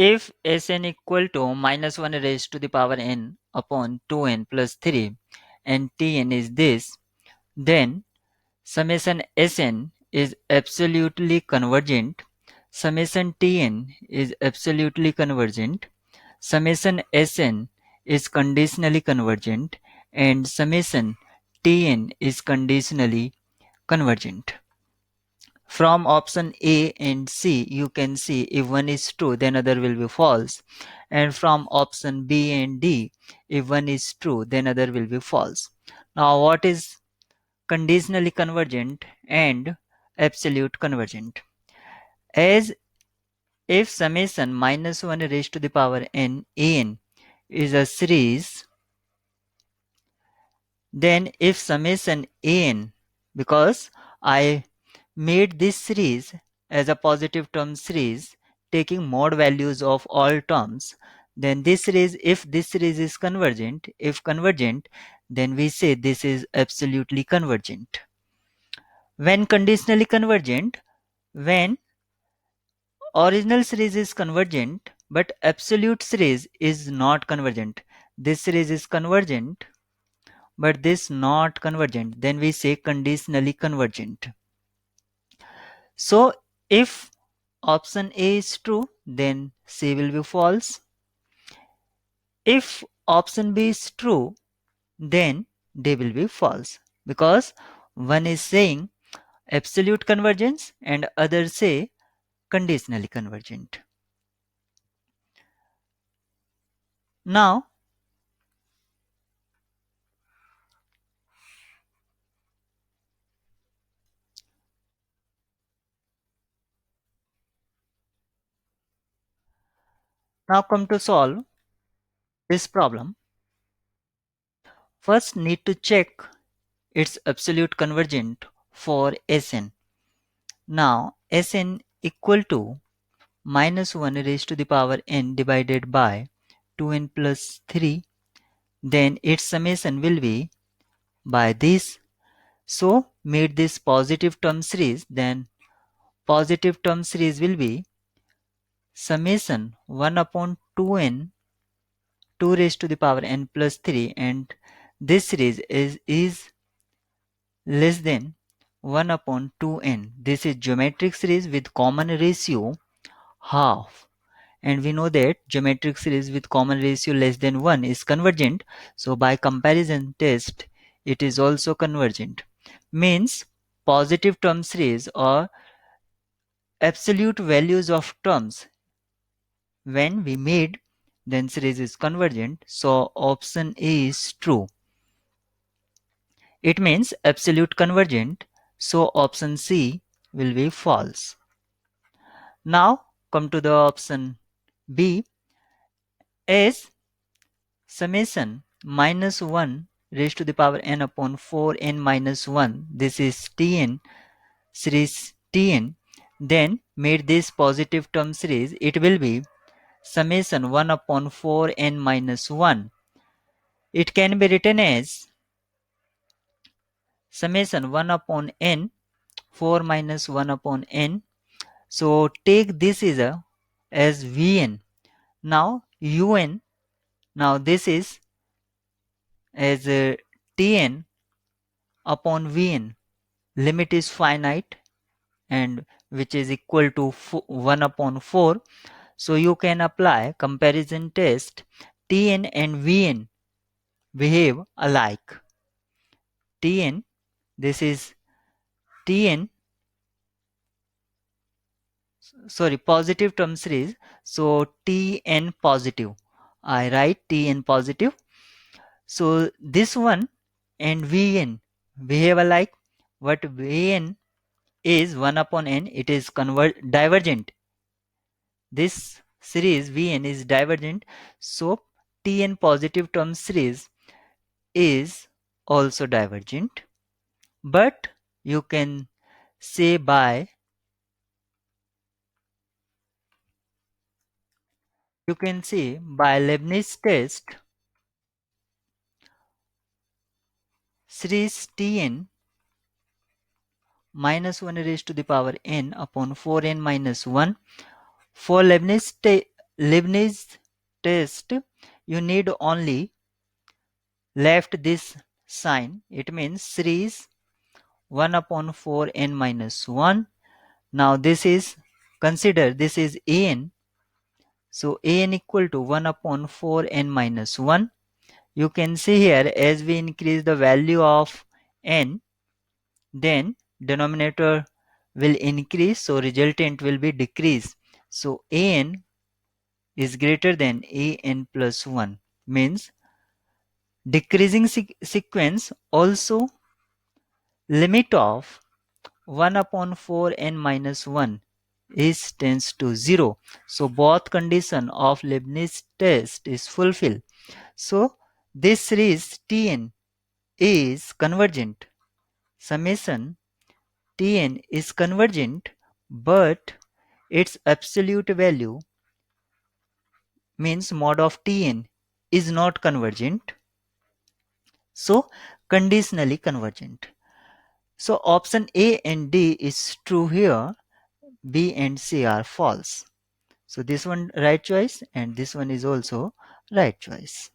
If Sn equal to minus 1 raised to the power n upon 2n plus 3 and Tn is this, then summation Sn is absolutely convergent, summation Tn is absolutely convergent, summation Sn is conditionally convergent, and summation Tn is conditionally convergent. From option A and C, you can see if one is true, then other will be false. And from option B and D, if one is true, then other will be false. Now, what is conditionally convergent and absolute convergent? As if summation minus 1 raised to the power n an is a series, then if summation an, because I made this series as a positive term series taking mod values of all terms, then this series, if this series is convergent, if convergent, then we say this is absolutely convergent. When conditionally convergent, when original series is convergent but absolute series is not convergent, this series is convergent but this not convergent, then we say conditionally convergent. So if option A is true, then C will be false. If option B is true, then D will be false, because one is saying absolute convergence and others say conditionally convergent. Now come to solve this problem. First need to check its absolute convergent for Sn. Now Sn equal to minus 1 raised to the power n divided by 2n plus 3, then its summation will be by this. So made this positive term series, then positive term series will be summation 1 upon 2n 2 raised to the power n plus 3, and this series is less than 1 upon 2n. This is geometric series with common ratio half, and we know that geometric series with common ratio less than 1 is convergent. So by comparison test, it is also convergent. Means positive term series or absolute values of terms when we made, then series is convergent. So option A is true. It means absolute convergent. So option C will be false. Now come to the option B. As summation minus 1 raised to the power n upon 4n minus 1, this is Tn, series Tn, then made this positive term series, it will be summation 1 upon 4n minus 1. It can be written as summation 1 upon n, 4 minus 1 upon n. So take this is a as Vn. Now Un, now this is as Tn upon Vn. Limit is finite and which is equal to 1 upon 4. So you can apply comparison test. Tn and Vn behave alike. Tn, this is Tn, sorry, positive term series. So Tn positive. I write Tn positive. So this one and Vn behave alike. What Vn is 1 upon n, it is divergent. This series Vn is divergent. So Tn positive term series is also divergent. But you can say by Leibniz test, series Tn minus 1 raised to the power n upon 4n minus 1. For Leibniz test, you need only left this sign. It means series 1 upon 4 n minus 1. Now this is, consider this is an. So an equal to 1 upon 4 n minus 1. You can see here, as we increase the value of n, then denominator will increase, so resultant will be decrease. So an is greater than an plus 1, means decreasing sequence also limit of 1 upon 4 n minus 1 is tends to 0. So both condition of Leibniz test is fulfilled. So this series Tn is convergent. Summation Tn is convergent, but its absolute value, means mod of Tn, is not convergent. So conditionally convergent. So option A and D is true here. B and C are false. So this one right choice and this one is also right choice.